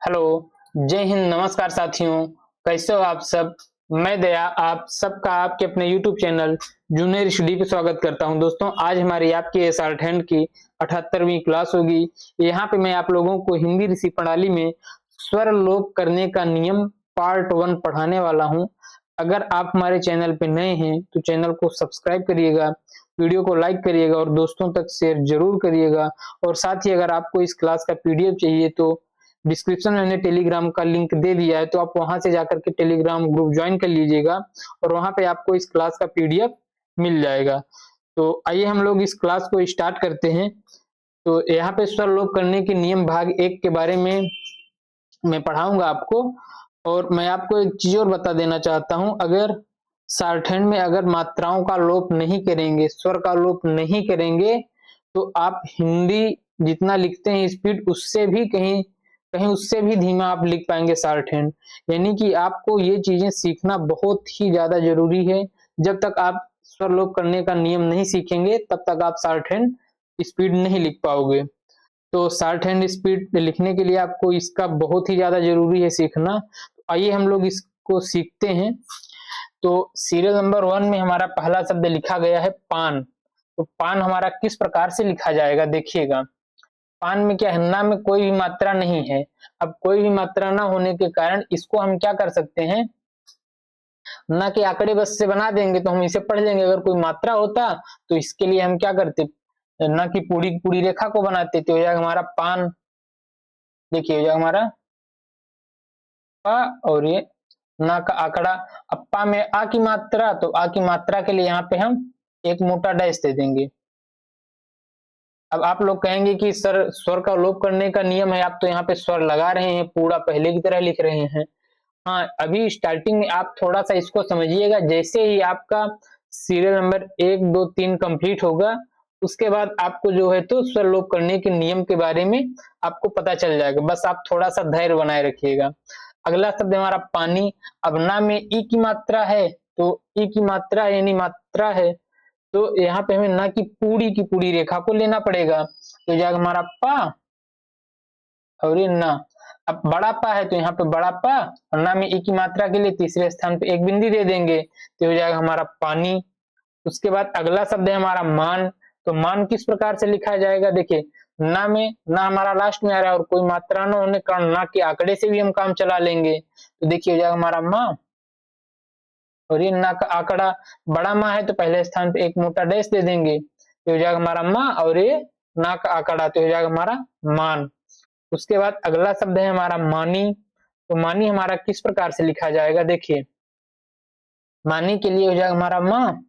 Hello, जय हिंद, नमस्कार साथियों। कैसे हो आप सब? मैं दया आप सबका आपके अपने यूट्यूब चैनल जूनियर स्टडी पे स्वागत करता हूं। दोस्तों, आज हमारी आपकी एसआर हैंड की 78वीं क्लास होगी। यहाँ पे मैं आप लोगों को हिंदी ऋषि प्रणाली में स्वर लोप करने का नियम पार्ट 1 पढ़ाने वाला हूं। अगर आप हमारे चैनल पे नए हैं तो चैनल को सब्सक्राइब करिएगा, वीडियो को लाइक करिएगा और दोस्तों तक शेयर जरूर करिएगा। और साथ ही अगर आपको इस क्लास का पीडीएफ चाहिए तो डिस्क्रिप्शन में मैंने टेलीग्राम का लिंक दे दिया है, तो आप वहां से जाकर के टेलीग्राम ग्रुप ज्वाइन कर लीजिएगा और वहां पे आपको इस क्लास का पीडीएफ मिल जाएगा। तो आइए हम लोग इस क्लास को स्टार्ट करते हैं। तो यहाँ पे स्वर लोप करने के नियम भाग 1 के बारे में मैं पढ़ाऊंगा आपको। और मैं आपको एक चीज और बता देना चाहता हूं, अगर शॉर्टहैंड में अगर मात्राओं का लोप नहीं करेंगे, स्वर का लोप नहीं करेंगे, तो आप हिंदी जितना लिखते हैं स्पीड उससे भी कहीं कहीं उससे भी धीमा आप लिख पाएंगे शॉर्टहैंड। यानी कि आपको ये चीजें सीखना बहुत ही ज्यादा जरूरी है। जब तक आप स्वर लोप करने का नियम नहीं सीखेंगे तब तक आप शॉर्टहैंड स्पीड नहीं लिख पाओगे। तो शॉर्ट हैंड स्पीड लिखने के लिए आपको इसका बहुत ही ज्यादा जरूरी है सीखना। तो आइए हम लोग इसको सीखते हैं। तो सीरियल नंबर 1 में हमारा पहला शब्द लिखा गया है पान। तो पान हमारा किस प्रकार से लिखा जाएगा, देखिएगा। पान में क्या है, ना में कोई भी मात्रा नहीं है। अब कोई भी मात्रा ना होने के कारण इसको हम क्या कर सकते हैं, ना के आंकड़े बस से बना देंगे तो हम इसे पढ़ लेंगे। अगर कोई मात्रा होता तो इसके लिए हम क्या करते, ना की पूरी पूरी रेखा को बनाते। तो हो जाएगा हमारा पान, देखिए हो जाएगा हमारा पा और ये ना का आंकड़ा। अब पा में आ की मात्रा, तो आ की मात्रा के लिए यहाँ पे हम एक मोटा डैश दे देंगे। अब आप लोग कहेंगे कि सर स्वर का लोप करने का नियम है, आप तो यहाँ पे स्वर लगा रहे हैं, पूरा पहले की तरह लिख रहे हैं। हाँ, अभी स्टार्टिंग में आप थोड़ा सा इसको समझिएगा। जैसे ही आपका सीरियल नंबर 1, 2, 3 कंप्लीट होगा, उसके बाद आपको जो है तो स्वर लोप करने के नियम के बारे में आपको पता चल जाएगा। बस आप थोड़ा सा धैर्य बनाए रखिएगा। अगला शब्द हमारा पानी। अब ना में ई की मात्रा है, तो ई की मात्रा यानी मात्रा है, तो यहाँ पे हमें ना की पूरी रेखा को लेना पड़ेगा। तो जाएगा हमारा पा और ये ना। अब बड़ा पा है तो यहाँ पे बड़ा पा और ना में ई की मात्रा के लिए तीसरे स्थान पे एक बिंदी दे देंगे, तो हो जाएगा हमारा पानी। उसके बाद अगला शब्द है हमारा मान। तो मान किस प्रकार से लिखा जाएगा, देखिए ना में ना हमारा लास्ट में आ रहा है और कोई मात्रा न होने के कारण ना के आंकड़े से भी हम काम चला लेंगे। तो देखिए हो जाएगा हमारा माँ और ये ना का आंकड़ा। बड़ा माँ है तो पहले स्थान पे एक मोटा डैश दे देंगे, तो हो जाएगा हमारा माँ और ये ना का आंकड़ा, तो हो जाएगा हमारा मान। उसके बाद अगला शब्द है हमारा मानी। तो मानी हमारा किस प्रकार से लिखा जाएगा, देखिए मानी के लिए हो जाएगा हमारा माँ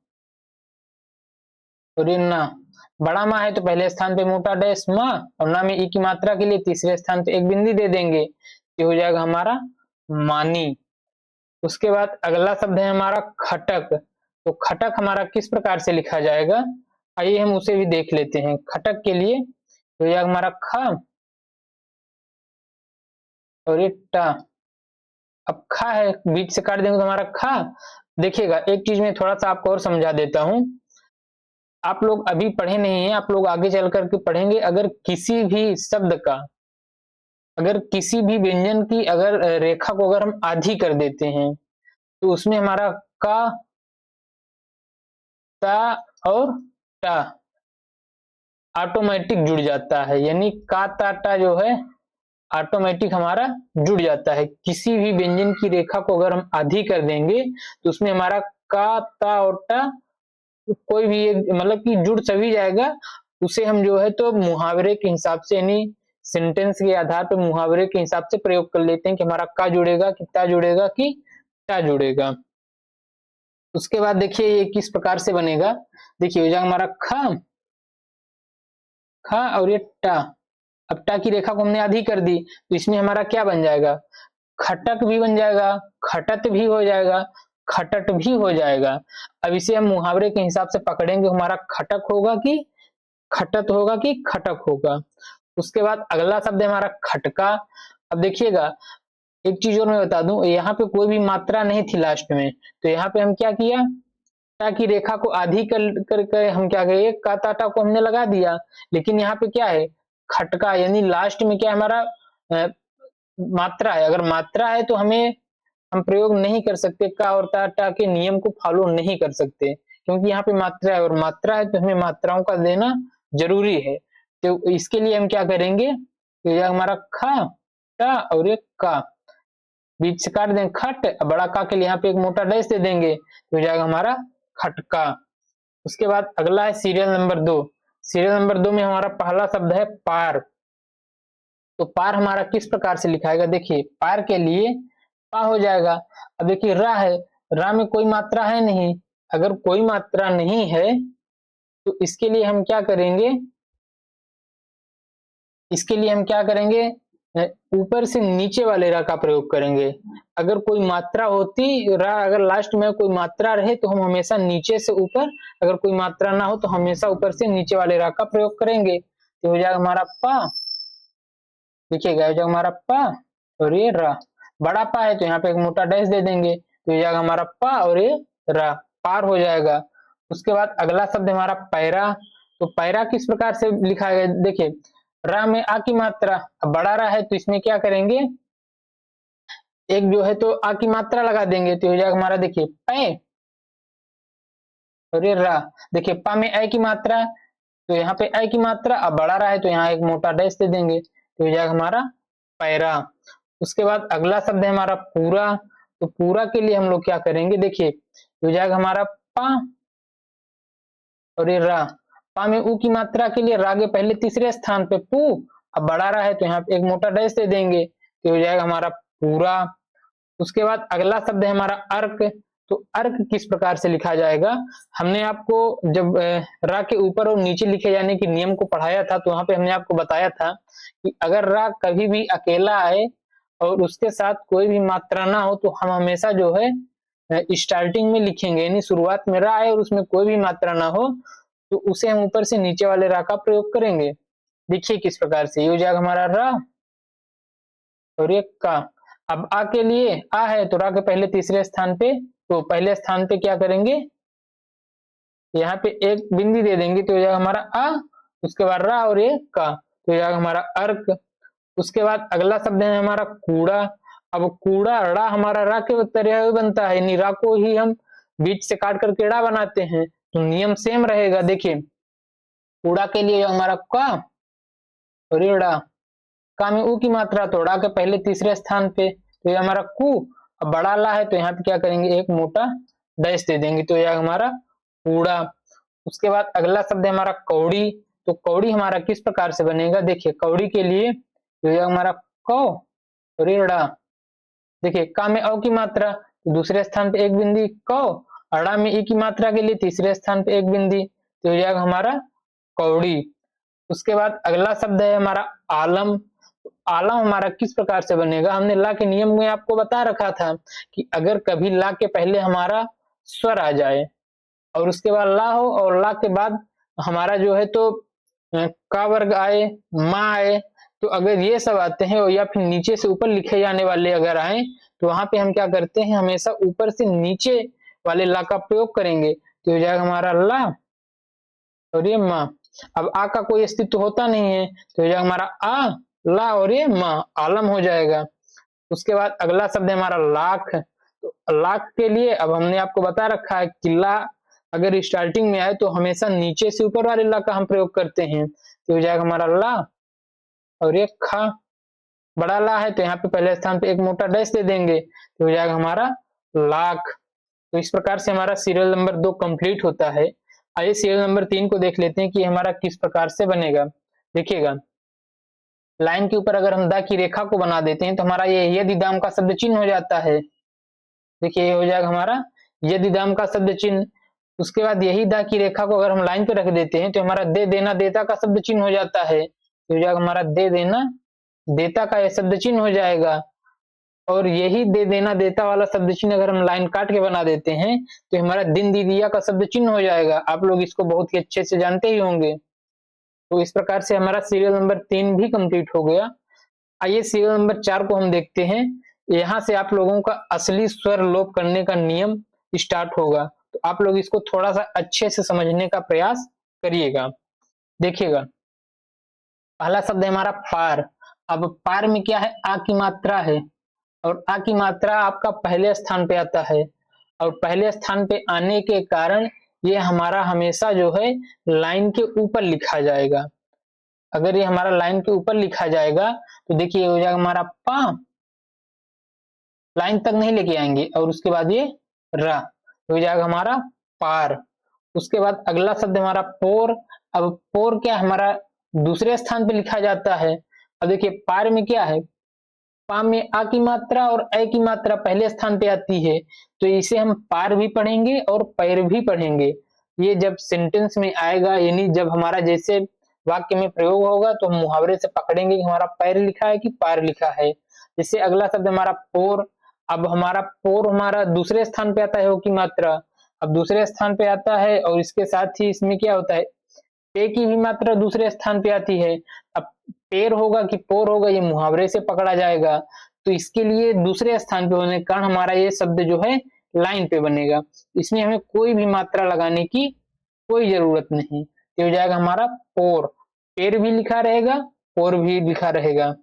और ये ना। बड़ा माँ है तो पहले स्थान पे मोटा डैश माँ और ना में ई की मात्रा के लिए तीसरे स्थान पे एक बिंदी दे देंगे, ये हो जाएगा हमारा मानी। उसके बाद अगला शब्द है हमारा खटक। तो खटक हमारा किस प्रकार से लिखा जाएगा, आइए हम उसे भी देख लेते हैं। खटक के लिए हो जाएगा हमारा ख और ये टा। अब खा है, बीच से काट देंगे तो हमारा खा। देखिएगा एक चीज में थोड़ा सा आपको और समझा देता हूं। आप लोग अभी पढ़े नहीं है, आप लोग आगे चल करके पढ़ेंगे। अगर किसी भी शब्द का, अगर किसी भी व्यंजन की अगर रेखा को अगर हम आधी कर देते हैं तो उसमें हमारा का, ता और टा ऑटोमेटिक जुड़ जाता है। यानी का ता टा जो है ऑटोमेटिक हमारा जुड़ जाता है। किसी भी व्यंजन की रेखा को अगर हम आधी कर देंगे तो उसमें हमारा का ता और टा कोई भी एक मतलब कि जुड़ सभी जाएगा। उसे हम जो है तो मुहावरे के हिसाब से यानी सेंटेंस के आधार पर मुहावरे के हिसाब से प्रयोग कर लेते हैं कि हमारा का जुड़ेगा कि ता जुड़ेगा कि टा जुड़ेगा। उसके बाद देखिए ये किस प्रकार से बनेगा, देखिए हो जाएगा हमारा खा और ये टा। अब टा की रेखा को हमने आधी कर दी तो इसमें हमारा क्या बन जाएगा, खटक भी बन जाएगा, खटत भी हो जाएगा, खटट भी हो जाएगा। अब इसे हम मुहावरे के हिसाब से पकड़ेंगे, हमारा खटक होगा कि खटत होगा कि खटक होगा। उसके बाद अगला शब्द है हमारा खटका। अब देखिएगा एक चीज और मैं बता दूं, यहाँ पे कोई भी मात्रा नहीं थी लास्ट में, तो यहाँ पे हम क्या किया, टा की रेखा को आधी कर हम क्या करें, का ताटा को हमने लगा दिया। लेकिन यहाँ पे क्या है, खटका यानी लास्ट में क्या है हमारा मात्रा है, अगर मात्रा है तो हम प्रयोग नहीं कर सकते, का और टा के नियम को फॉलो नहीं कर सकते, क्योंकि यहाँ पे मात्रा है और मात्रा है तो हमें मात्राओं का देना जरूरी है। तो इसके लिए हम क्या करेंगे, तो ये हमारा खा टा और ये का बीच से काट देंगे खट, बड़ा का के लिए यहाँ पे एक मोटा डैश दे देंगे तो हो जाएगा हमारा खटका। उसके बाद अगला है सीरियल नंबर 2। सीरियल नंबर 2 में हमारा पहला शब्द है पार। तो पार हमारा किस प्रकार से लिखाएगा, देखिए पार के लिए पा हो जाएगा। अब देखिए रा है, रा में कोई मात्रा है नहीं, अगर कोई मात्रा नहीं है तो इसके लिए हम क्या करेंगे, इसके लिए हम क्या करेंगे, ऊपर से नीचे वाले रा का प्रयोग करेंगे। अगर कोई मात्रा होती रा, अगर लास्ट में कोई मात्रा रहे तो हम हमेशा नीचे से ऊपर, अगर कोई मात्रा ना हो तो हमेशा ऊपर से नीचे वाले रा का प्रयोग करेंगे। तो हो जाएगा हमारा पा, देखिएगा हो जाएगा हमारा पा और ये रा। बड़ा पा है तो यहाँ पे एक मोटा डैश दे देंगे तो हो जाएगा हमारा पा और ये रा, पार हो जाएगा। उसके बाद अगला शब्द हमारा पैरा। तो पैरा किस प्रकार से लिखा है, देखिए रा में आ की मात्रा, अब बड़ा रा है तो इसमें क्या करेंगे, एक जो है तो आ की मात्रा लगा देंगे तो हो जाएगा हमारा, देखिए पै और ये रा। देखिए पा में ए की मात्रा तो यहाँ पे ए की मात्रा, अब बड़ा रा है तो यहाँ एक मोटा डैश दे देंगे तो हो जाएगा हमारा पैरा। उसके बाद अगला शब्द है हमारा पूरा। तो पूरा के लिए हम लोग क्या करेंगे, देखिए हो जाएगा हमारा पा और ये रा। पा में ऊ की मात्रा के लिए रा के पहले तीसरे स्थान पे पू, अब बड़ा रा है तो यहाँ पे एक मोटा डैश दे देंगे तो हो जाएगा हमारा पूरा। उसके बाद अगला शब्द है हमारा अर्क। तो अर्क किस प्रकार से लिखा जाएगा, हमने आपको जब रा के ऊपर और नीचे लिखे जाने के नियम को पढ़ाया था तो वहां पे हमने आपको बताया था कि अगर रा कभी भी अकेला आए और उसके साथ कोई भी मात्रा ना हो तो हम हमेशा जो है स्टार्टिंग में लिखेंगे, यानी शुरुआत में रा आए और उसमें कोई भी मात्रा ना हो तो उसे हम ऊपर से नीचे वाले रा का प्रयोग करेंगे। देखिए किस प्रकार से, ये हो जाएगा हमारा रा और ये का। अब आ के लिए आ है तो रा के पहले तीसरे स्थान पे, तो पहले स्थान पे क्या करेंगे, यहाँ पे एक बिंदी दे देंगे तो हो जाएगा हमारा आ, उसके बाद रा और ये का तो हो जाएगा हमारा अर्क। उसके बाद अगला शब्द है हमारा कूड़ा। अब कूड़ा रा हमारा रा के तरह बनता है, यानी रा को ही हम बीच से काट करके रा बनाते हैं, तो नियम सेम रहेगा। देखिए कूड़ा के लिए हमारा का और ये रा, का में ऊ की मात्रा तो रा के पहले तीसरे स्थान पे तो ये हमारा कू, अब बड़ा ला है तो यहाँ पे क्या करेंगे, एक मोटा डैश दे देंगे तो यह हमारा कूड़ा। उसके बाद अगला शब्द है हमारा कौड़ी। तो कौड़ी हमारा किस प्रकार से बनेगा, देखिए कौड़ी के लिए तो यह हमारा कौ और ये ड़ा। देखिए का में औ की मात्रा तो दूसरे स्थान पे एक बिंदी कौ, अड़ा में ई की मात्रा के लिए तीसरे स्थान पे एक बिंदी तो हो जाएगा हमारा कौड़ी। उसके बाद अगला शब्द है हमारा आलम। आलम हमारा किस प्रकार से बनेगा, हमने ला के नियम में आपको बता रखा था कि अगर कभी ला के पहले हमारा स्वर आ जाए और उसके बाद ला हो और ला के बाद हमारा जो है तो का वर्ग आए, माँ आए, तो अगर ये सब आते हैं और या फिर नीचे से ऊपर लिखे जाने वाले अगर आए तो वहां पे हम क्या करते हैं, हमेशा ऊपर से नीचे वाले ला का प्रयोग करेंगे तो हो जाएगा हमारा ला और ये माँ। अब आ का कोई अस्तित्व होता नहीं है तो हो जाएगा हमारा आ ला और ये माँ, आलम हो जाएगा। उसके बाद अगला शब्द है हमारा लाख। तो लाख के लिए अब हमने आपको बता रखा है कि ला अगर स्टार्टिंग में आए तो हमेशा नीचे से ऊपर वाले ला का हम प्रयोग करते हैं तो हो जाएगा हमारा ला और ये खा। बड़ा ला है तो यहाँ पे पहले स्थान पे एक मोटा डैश दे देंगे तो हो जाएगा हमारा लाख। तो इस प्रकार से हमारा सीरियल नंबर 2 कंप्लीट होता है। आइए सीरियल नंबर 3 को देख लेते हैं कि हमारा किस प्रकार से बनेगा। देखिएगा लाइन के ऊपर अगर हम दा की रेखा को बना देते हैं तो हमारा ये यदि दाम का शब्द चिन्ह हो जाता है। देखिए ये हो जाएगा हमारा यदि दाम का शब्द चिन्ह। उसके बाद यही दा की रेखा को अगर हम लाइन पे रख देते हैं तो हमारा दे देना देता का शब्द चिन्ह हो जाता है, तो हो जाएगा हमारा दे देना देता का यह शब्द चिन्ह हो जाएगा। और यही दे देना देता वाला शब्द चिन्ह अगर हम लाइन काट के बना देते हैं तो हमारा दिन दीदिया का शब्द चिन्ह हो जाएगा। आप लोग इसको बहुत ही अच्छे से जानते ही होंगे। तो इस प्रकार से हमारा सीरियल नंबर 3 भी कंप्लीट हो गया। आइए सीरियल नंबर 4 को हम देखते हैं। यहाँ से आप लोगों का असली स्वर लोप करने का नियम स्टार्ट होगा, तो आप लोग इसको थोड़ा सा अच्छे से समझने का प्रयास करिएगा। देखिएगा पहला शब्द है हमारा पार। अब पार में क्या है, आ की मात्रा है, और आ की मात्रा आपका पहले स्थान पे आता है, और पहले स्थान पे आने के कारण ये हमारा हमेशा जो है लाइन के ऊपर लिखा जाएगा। अगर ये हमारा लाइन के ऊपर लिखा जाएगा तो देखिए हो जाएगा हमारा पा, लाइन तक नहीं लेके आएंगे, और उसके बाद ये रा, हो जाएगा हमारा पार। उसके बाद अगला शब्द हमारा पोर। अब पोर क्या हमारा दूसरे स्थान पे लिखा जाता है। अब देखिए पार में क्या है, पा में आ की मात्रा और ए की मात्रा पहले स्थान पे आती है, तो इसे हम पार भी पढ़ेंगे और पैर भी पढ़ेंगे। ये जब सेंटेंस में आएगा, यानी जब हमारा जैसे वाक्य में प्रयोग होगा तो हम मुहावरे से पकड़ेंगे कि हमारा पैर लिखा है कि पार लिखा है। जैसे अगला शब्द हमारा पोर। अब हमारा पोर हमारा दूसरे स्थान पे आता है ओ की मात्रा, अब दूसरे स्थान पे आता है और इसके साथ ही इसमें क्या होता है, पे की भी मात्रा दूसरे स्थान पे आती है। अब पेर होगा कि पोर होगा, ये मुहावरे से पकड़ा जाएगा, तो इसके लिए दूसरे स्थान पे होने के कारण हमारा ये शब्द जो है लाइन पे बनेगा। इसमें हमें कोई भी मात्रा लगाने की कोई जरूरत नहीं, तो हो जाएगा हमारा पोर। पेर भी लिखा रहेगा, पोर भी लिखा रहेगा।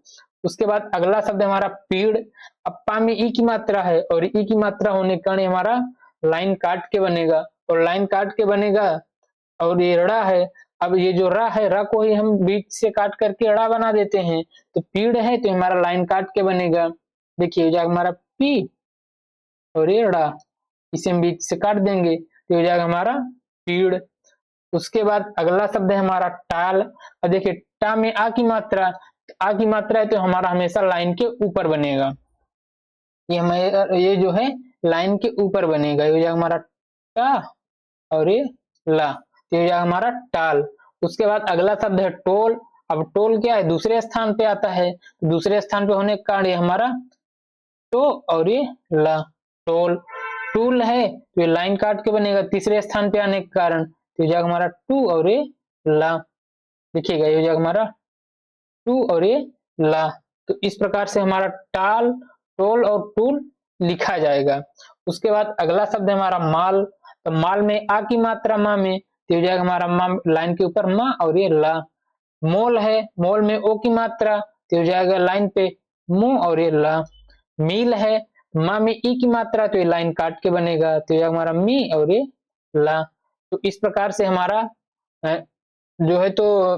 उसके बाद अगला शब्द हमारा पीड़। अब पा में ई की मात्रा है और ई की मात्रा होने के कारण हमारा लाइन काट के बनेगा, और लाइन काट के बनेगा, और ये ड़ा है। अब ये जो रा है, रा को ही हम बीच से काट करके ड़ा बना देते हैं, तो पीड़ है तो हमारा लाइन काट के बनेगा। देखिए हो जाएगा हमारा पी और ये ड़ा, इसे हम बीच से काट देंगे तो हो जाएगा हमारा पीड़। उसके बाद अगला शब्द है हमारा टाल। अब देखिए टा में आ की मात्रा, आ की मात्रा है तो हमारा हमेशा लाइन के ऊपर बनेगा, ये हमारे ये जो है लाइन के ऊपर बनेगा, ये हो जाएगा हमारा टा और ये ला, तो ये हो जाएगा हमारा टाल। उसके बाद अगला शब्द है टोल। अब टोल क्या है, दूसरे स्थान पे आता है, दूसरे स्थान पे होने के कारण ये हमारा टो और ये ला, टोल। टूल है तो ये लाइन काट के बनेगा तीसरे स्थान पे आने के कारण, तो ये जाएगा हमारा टू और ये ला। देखिएगा ये हो जाएगा हमारा टू और ये ला। तो इस प्रकार से हमारा टाल, टोल और टूल लिखा जाएगा। उसके बाद अगला शब्द है हमारा माल। तो माल में आ की मात्रा माँ में, तो हो जाएगा हमारा माँ लाइन के ऊपर माँ और ये ला। मोल है, मोल में ओ की मात्रा, तो हो जाएगा लाइन पे मुंह और ये ला। मील है, माँ में ई की मात्रा, तो ये लाइन काट के बनेगा, तो ये हमारा मी और ये ला। तो इस प्रकार से हमारा जो है तो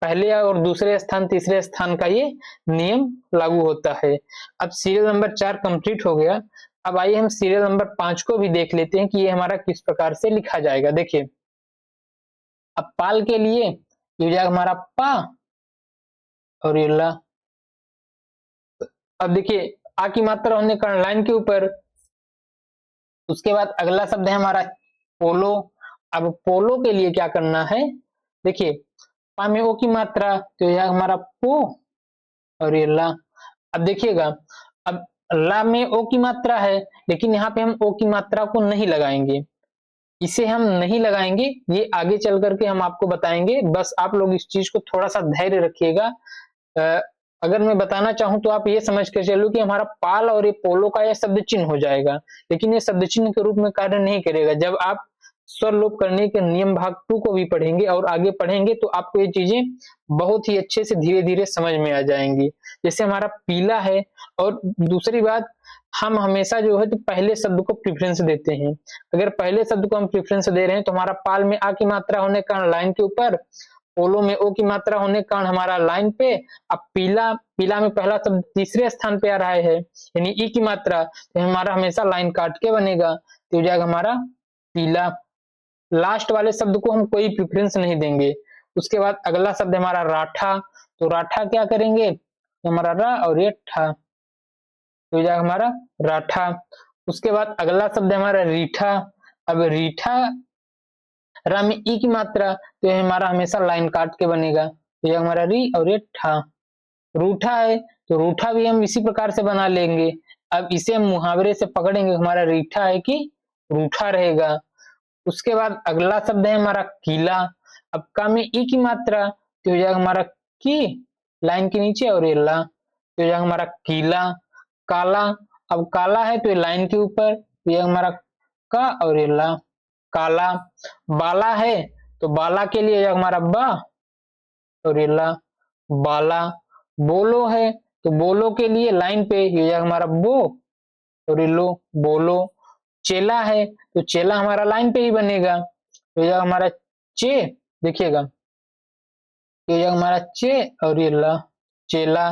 पहले और दूसरे स्थान तीसरे स्थान का ये नियम लागू होता है। अब सीरियल नंबर 4 कंप्लीट हो गया। अब आइए हम सीरियल नंबर 5 को भी देख लेते हैं कि ये हमारा किस प्रकार से लिखा जाएगा। देखिए अब पाल के लिए ये हो जाएगा हमारा पा और ये ला। अब देखिए आ की मात्रा होने के कारण लाइन के ऊपर। उसके बाद अगला शब्द है हमारा पोलो। अब पोलो के लिए क्या करना है, देखिए पा में ओ की मात्रा, तो यह हमारा पो और ये ला। अब देखिएगा अब ला में ओ की मात्रा है, लेकिन यहाँ पे हम ओ की मात्रा को नहीं लगाएंगे, इसे हम नहीं लगाएंगे, ये आगे चल करके हम आपको बताएंगे। बस आप लोग इस चीज को थोड़ा सा धैर्य रखिएगा। अगर मैं बताना चाहूं तो आप ये समझ कर चलो कि हमारा पाल और ये पोलो का यह शब्द चिन्ह हो जाएगा, लेकिन ये शब्द चिन्ह के रूप में कार्य नहीं करेगा। जब आप स्वर लोप करने के नियम भाग 2 को भी पढ़ेंगे और आगे पढ़ेंगे तो आपको ये चीजें बहुत ही अच्छे से धीरे धीरे समझ में आ जाएंगी। जैसे हमारा पीला है, और दूसरी बात हम हमेशा जो है तो पहले शब्द को प्रेफरेंस देते हैं। अगर पहले शब्द को हम प्रेफरेंस दे रहे हैं तो हमारा पाल में आ की मात्रा होने के कारण लाइन के ऊपर, पोलो में ओ की मात्रा होने के कारण हमारा लाइन पे। अब पीला, पीला में पहला शब्द तीसरे स्थान पे आ रहा है यानी ई की मात्रा, तो हमारा हमेशा लाइन काट के बनेगा, तो हो जाएगा हमारा पीला। लास्ट वाले शब्द को हम कोई प्रेफरेंस नहीं देंगे। उसके बाद अगला शब्द हमारा राठा। तो राठा क्या करेंगे, हमारा रा और ये ठा, तो हो जाएगा हमारा राठा। उसके बाद अगला शब्द हमारा रीठा। अब रीठा, रा में ई की मात्रा, तो ये हमारा हमेशा लाइन काट के बनेगा, तो ये हमारा री और ये ठा। रूठा है तो रूठा भी हम इसी प्रकार से बना लेंगे। अब इसे हम मुहावरे से पकड़ेंगे, हमारा रीठा है कि रूठा रहेगा। उसके बाद अगला शब्द है हमारा कीला। अब का में ई की मात्रा, तो हो जाएगा हमारा की, लाइन के नीचे और ये ला, तो हो जाएगा हमारा कीला। काला, अब काला है तो ये लाइन के ऊपर, तो ये हमारा का और ये ला, काला। बाला है तो बाला के लिए हमारा बा और ये ला, बाला। बोलो है तो बोलो के लिए लाइन पे ये हो जाएगा हमारा बो, और ये लो बोलो। चेला है तो चेला हमारा लाइन पे ही बनेगा, तो ये जाएगा हमारा चे, देखिएगा ये जाएगा हमारा चे, और ये ला चेला।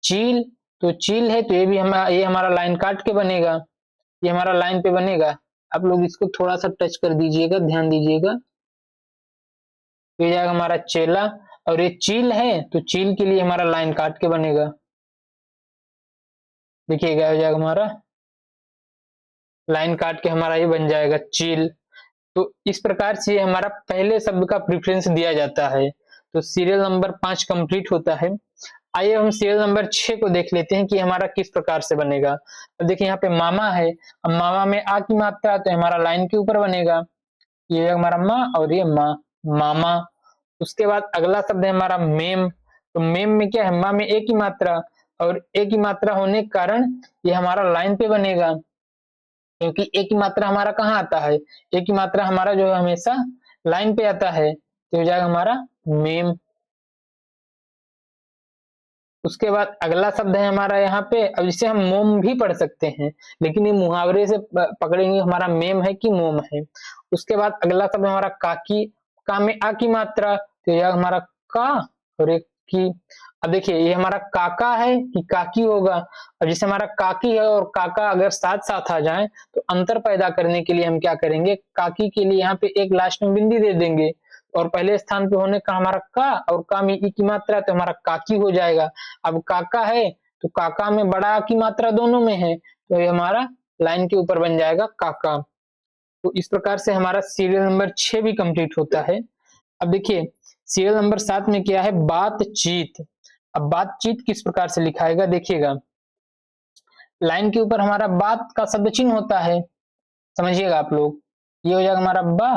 चील, तो चील है तो ये भी हमारा, ये हमारा लाइन काट के बनेगा, ये हमारा लाइन पे बनेगा। आप लोग इसको थोड़ा सा टच कर दीजिएगा, ध्यान दीजिएगा। तो ये जाएगा हमारा चेला, और ये चील है तो चील के लिए हमारा लाइन काट के बनेगा। देखिए क्या हो जाएगा हमारा, लाइन काट के हमारा ये बन जाएगा चील। तो इस प्रकार से हमारा पहले शब्द का प्रेफरेंस दिया जाता है। तो सीरियल नंबर 5 कंप्लीट होता है। आइए हम सीरियल नंबर 6 को देख लेते हैं कि हमारा किस प्रकार से बनेगा। अब देखिए यहाँ पे मामा है, अब मामा में आ की मात्रा तो हमारा लाइन के ऊपर बनेगा, ये हमारा माँ और ये माँ, मामा। उसके बाद अगला शब्द है हमारा मेम, तो मेम में क्या है, माँ में एक ही मात्रा, और एक ही मात्रा होने के कारण ये हमारा लाइन पे बनेगा, क्योंकि एक ही मात्रा हमारा कहाँ आता है, एक ही मात्रा हमारा जो है हमेशा लाइन पे आता है, तो हो जाएगा हमारा मेम। उसके बाद अगला शब्द है हमारा यहाँ पे, अब इसे हम मोम भी पढ़ सकते हैं, लेकिन ये मुहावरे से पकड़ेंगे हमारा मेम है कि मोम है। उसके बाद अगला शब्द हमारा काकी, का में आ की मात्रा, तो यह हमारा का और एक की। अब देखिए ये हमारा काका है कि काकी होगा, अब जैसे हमारा काकी है और काका अगर साथ साथ आ जाए तो अंतर पैदा करने के लिए हम क्या करेंगे, काकी के लिए यहाँ पे एक लास्ट में बिंदी दे देंगे, और पहले स्थान पे होने का हमारा का, और का में ई की मात्रा तो हमारा काकी हो जाएगा। अब काका है तो काका में बड़ा आ की मात्रा दोनों में है, तो ये हमारा लाइन के ऊपर बन जाएगा काका। तो इस प्रकार से हमारा सीरियल नंबर 6 भी कंप्लीट होता है। अब देखिए सीरियल नंबर 7 में क्या है, बातचीत। अब बातचीत किस प्रकार से लिखाएगा, देखिएगा लाइन के ऊपर हमारा बात का शब्द चिन्ह होता है, समझिएगा आप लोग, ये हो जाएगा हमारा बा,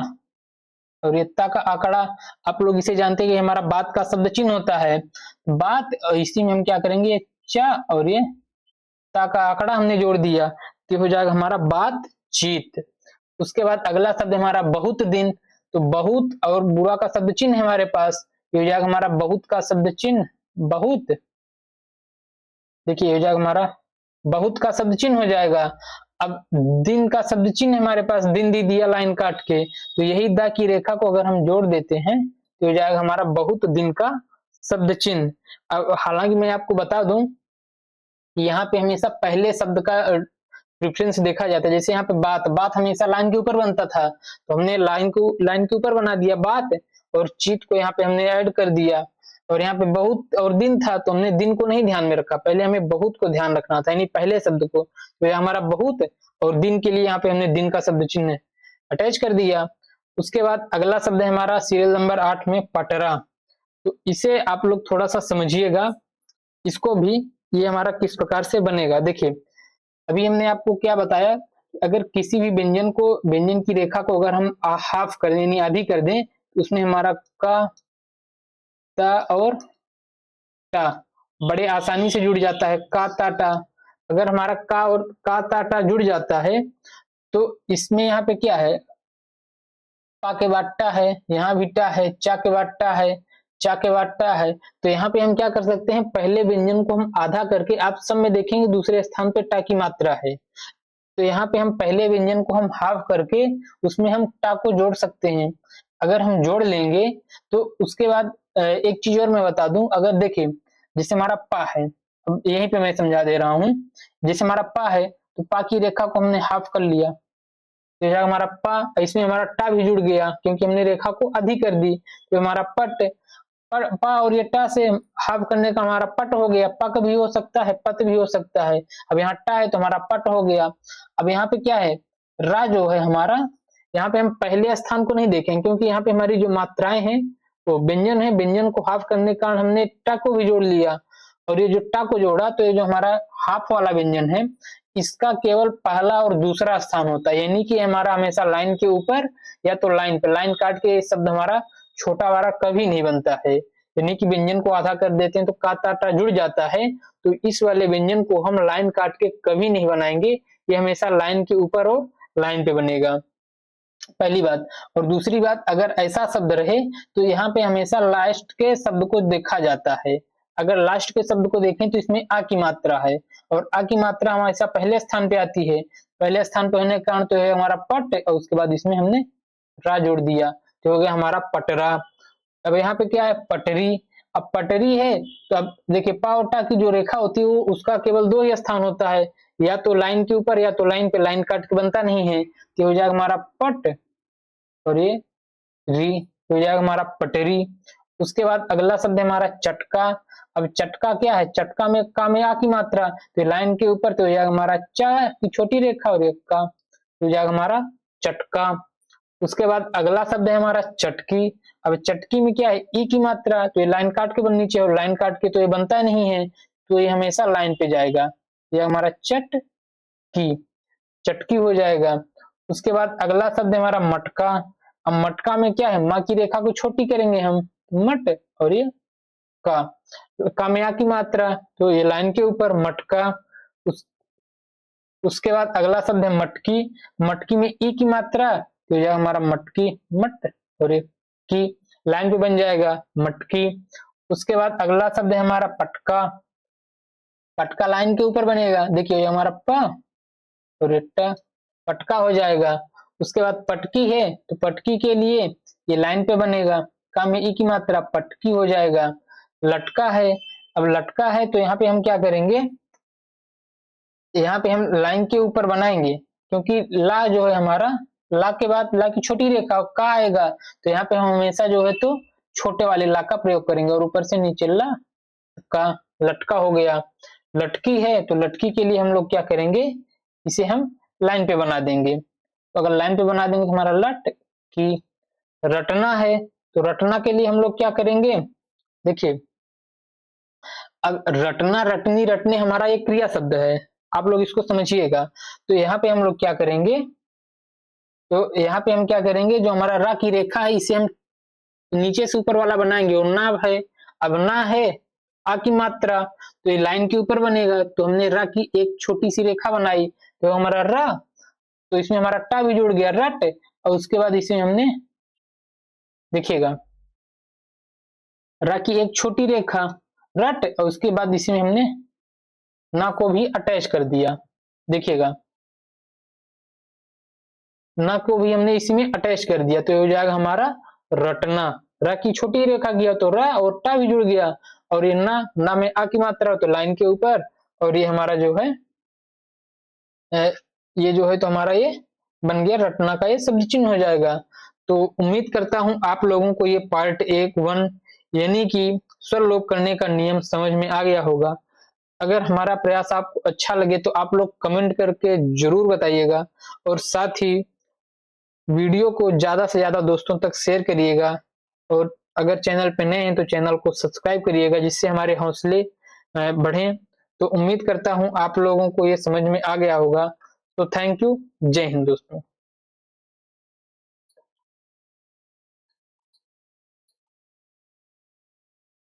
और ये ता का आंकड़ा, आप लोग इसे जानते हैं कि हमारा बात का शब्द चिन्ह होता है बात, और इसी में हम क्या करेंगे, चा और ये ता का आंकड़ा हमने जोड़ दिया, तो हो जाएगा हमारा बातचीत। उसके बाद अगला शब्द हमारा बहुत दिन, तो बहुत और बुरा का शब्द चिन्ह है हमारे पास, ये हो जाएगा हमारा बहुत का शब्द चिन्ह, बहुत। देखिए हो जाएगा हमारा बहुत का शब्द चिन्ह हो जाएगा। अब दिन का शब्द चिन्ह हमारे पास, दिन दी दिया लाइन काट के, तो यही दा की रेखा को अगर हम जोड़ देते हैं तो हो जाएगा हमारा बहुत दिन का शब्द चिन्ह। अब हालांकि मैं आपको बता दूं कि यहाँ पे हमेशा पहले शब्द का प्रेफरेंस देखा जाता है, जैसे यहाँ पे बात, बात हमेशा लाइन के ऊपर बनता था, तो हमने लाइन के ऊपर बना दिया बात, और चीत को यहाँ पे हमने ऐड कर दिया, और यहाँ पे बहुत और दिन था तो हमने दिन को नहीं ध्यान में रखा, पहले हमें बहुत को ध्यान रखना था, यानी पहले शब्द को, तो ये हमारा बहुत, और दिन के लिए यहाँ पे हमने दिन का शब्द चिन्ह अटैच कर दिया। उसके बाद अगला शब्द है हमारा सीरियल नंबर 8 में पटरा, तो इसे आप लोग थोड़ा सा समझिएगा, इसको भी, ये हमारा किस प्रकार से बनेगा। देखिए अभी हमने आपको क्या बताया, अगर किसी भी व्यंजन को, व्यंजन की रेखा को अगर हम हाफ कर दें यानी आधी कर दें, तो उसमें हमारा का, ता और टा बड़े आसानी से जुड़ जाता है, का ता टा। अगर हमारा का और का ता टा जुड़ जाता है तो इसमें यहाँ पे क्या है, पा के बाद टा है, यहाँ भी टा है, चा के बाद टा है, चा के बाद टा है, तो यहाँ पे हम क्या कर सकते हैं, पहले व्यंजन को हम आधा करके, आप सब में देखेंगे दूसरे स्थान पे टा की मात्रा है, तो यहाँ पे हम पहले व्यंजन को हम हाफ करके उसमें हम टा को जोड़ सकते हैं। अगर हम जोड़ लेंगे तो उसके बाद एक चीज और मैं बता दूं, अगर देखिए जैसे हमारा पा है, अब यहीं पे मैं समझा दे रहा हूँ, जैसे हमारा पा है तो पा की रेखा को हमने हाफ कर लिया, तो यह हमारा पा, इसमें हमारा टा भी जुड़ गया क्योंकि हमने रेखा को आधी कर दी, तो हमारा पट, पा और ये टा से हाफ करने का हमारा पट हो गया, पक भी हो सकता है, पत भी हो सकता है। अब यहाँ टा है तो हमारा पट हो गया। अब यहाँ पे क्या है, रा जो है हमारा, यहाँ पे हम पहले स्थान को नहीं देखेंगे क्योंकि यहाँ पे हमारी जो मात्राएं हैं वो व्यंजन है, व्यंजन को हाफ करने के कारण हमने टा को भी जोड़ लिया, और ये जो टा को जोड़ा तो ये जो हमारा हाफ वाला व्यंजन है इसका केवल पहला और दूसरा स्थान होता है, यानी कि हमारा हमेशा लाइन के ऊपर या तो लाइन पे, लाइन काट के ये शब्द हमारा छोटा वाला कभी नहीं बनता है, यानी कि व्यंजन को आधा कर देते हैं तो का ता टा जुड़ जाता है, तो इस वाले व्यंजन को हम लाइन काट के कभी नहीं बनाएंगे, ये हमेशा लाइन के ऊपर और लाइन पे बनेगा, पहली बात। और दूसरी बात, अगर ऐसा शब्द रहे तो यहाँ पे हमेशा लास्ट के शब्द को देखा जाता है, अगर लास्ट के शब्द को देखें तो इसमें आ की मात्रा है, और आ की मात्रा हमेशा पहले स्थान पे आती है। पहले स्थान पे होने के कारण तो है हमारा पट, और उसके बाद इसमें हमने रा जोड़ दिया तो हो गया हमारा पटरा। अब यहाँ पे क्या है, पटरी। अब पटरी है तो अब देखिए पा और टा की जो रेखा होती है वो उसका केवल दो ही स्थान होता है, या तो लाइन के ऊपर या तो लाइन पे, लाइन काट के बनता नहीं है, तो हो जाएगा हमारा पट और ये री, तो हो जाएगा हमारा पटरी। उसके बाद अगला शब्द है हमारा चटका। अब चटका क्या है, चटका में का में आ की मात्रा, तो लाइन के ऊपर तो हो जाएगा हमारा चा की छोटी रेखा और एक का, तो हो जाएगा हमारा चटका। उसके बाद अगला शब्द है हमारा चटकी। अब चटकी में क्या है, ई की मात्रा, तो ये लाइन काट के बननी चाहिए, और लाइन काट के तो ये बनता नहीं है, तो ये हमेशा लाइन पे जाएगा, ये हमारा चट की, चटकी हो जाएगा। उसके बाद अगला शब्द है हमारा मटका। अब मटका में क्या है, माँ की रेखा को छोटी करेंगे हम, मट और ये का में आ की मात्रा, तो ये लाइन के ऊपर मटका। उसके बाद अगला शब्द है मटकी। मटकी में ई की मात्रा, तो यह हमारा मटकी, मट और एक की, लाइन पे बन जाएगा मटकी। उसके बाद अगला शब्द है हमारा पटका। पटका लाइन के ऊपर बनेगा, देखिए ये हमारा प और ट, पटका हो जाएगा। उसके बाद पटकी है तो पटकी के लिए ये लाइन पे बनेगा, का में ई की मात्रा, पटकी हो जाएगा। लटका है, अब लटका है तो यहाँ पे हम क्या करेंगे, यहाँ पे हम लाइन के ऊपर बनाएंगे, क्योंकि ला जो है हमारा, ला के बाद ला की छोटी रेखा का आएगा, तो यहाँ पे हम हमेशा जो है तो छोटे वाले ला का प्रयोग करेंगे, और ऊपर से नीचे ला का, लटका हो गया। लटकी है तो लटकी के लिए हम लोग क्या करेंगे, इसे हम लाइन पे बना देंगे, तो अगर लाइन पे बना देंगे तो हमारा लट की। रटना है तो रटना के लिए हम लोग क्या करेंगे, देखिए अब रटना, रटनी, रटने हमारा एक क्रिया शब्द है, आप लोग इसको समझिएगा। तो यहाँ पे हम लोग क्या करेंगे, तो यहाँ पे हम क्या करेंगे, जो हमारा रा की रेखा है इसे हम नीचे से ऊपर वाला बनाएंगे, और ना है, अब ना है आ की मात्रा, तो ये लाइन के ऊपर बनेगा, तो हमने रा की एक छोटी सी रेखा बनाई, तो हमारा रा, तो इसमें हमारा टा भी जुड़ गया, रट, और उसके बाद इसमें हमने देखिएगा रा की एक छोटी रेखा रट, और उसके बाद इसमें हमने ना को भी अटैच कर दिया, देखिएगा ना को भी हमने इसमें अटैच कर दिया, तो ये हो जाएगा हमारा रटना। रा की छोटी रेखा गया तो रा और टा भी जुड़ गया, और ये ना में आ की मात्रा तो लाइन के ऊपर, और ये हमारा जो है ये जो है तो हमारा ये बन गया रटना का ये शब्द चिन्ह हो जाएगा। तो उम्मीद करता हूं आप लोगों को ये पार्ट 1 यानी कि स्वर लोप करने का नियम समझ में आ गया होगा। अगर हमारा प्रयास आपको अच्छा लगे तो आप लोग कमेंट करके जरूर बताइएगा, और साथ ही वीडियो को ज्यादा से ज्यादा दोस्तों तक शेयर करिएगा, और अगर चैनल पे नए हैं तो चैनल को सब्सक्राइब करिएगा, जिससे हमारे हौसले बढ़ें। तो उम्मीद करता हूं आप लोगों को ये समझ में आ गया होगा। तो थैंक यू, जय हिंद दोस्तों।